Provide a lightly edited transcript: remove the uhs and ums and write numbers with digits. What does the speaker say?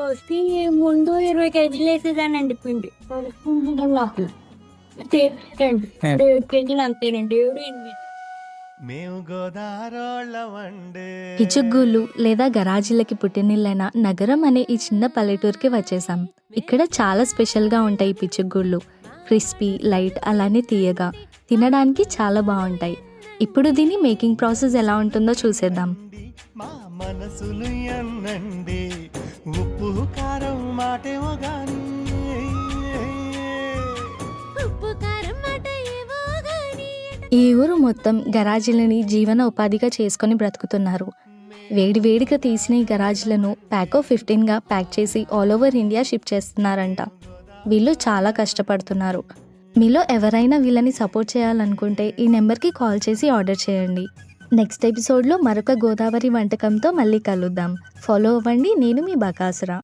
రోజుకి ముందు 20 కేజీలు వేసేదానండి పిండి. 2 కేజీలు అంతేనండి. మేము గోదారోళ్ళ వండే పిచ్చుగూళ్ళు లేదా గరాజీలకి పుట్టినిల్లైన నగరం అనే ఈ చిన్న పల్లెటూరుకి వచ్చేసాం. ఇక్కడ చాలా స్పెషల్గా ఉంటాయి ఈ పిచ్చుగూళ్ళు. క్రిస్పీ, లైట్, అలానే తీయగా, తినడానికి చాలా బాగుంటాయి. ఇప్పుడు దీని మేకింగ్ ప్రాసెస్ ఎలా ఉంటుందో చూసేద్దాం. మా మనసులు ఎన్నండి ఉప్పు కారం మాటేమో గాని ఈ ఊరు మొత్తం గరాజీలని జీవన ఉపాధిగా చేసుకొని బ్రతుకుతున్నారు. వేడి వేడిగా తీసిన ఈ గరాజీలను ప్యాక్ ఆఫ్ 15గా ప్యాక్ చేసి ఆల్ ఓవర్ ఇండియా షిప్ చేస్తున్నారంట. వీళ్ళు చాలా కష్టపడుతున్నారు. మీలో ఎవరైనా వీళ్ళని సపోర్ట్ చేయాలనుకుంటే ఈ నెంబర్కి కాల్ చేసి ఆర్డర్ చేయండి. నెక్స్ట్ ఎపిసోడ్లో మరొక గోదావరి వంటకంతో మళ్ళీ కలుద్దాం. ఫాలో అవ్వండి. నేను మీ బకాసురా.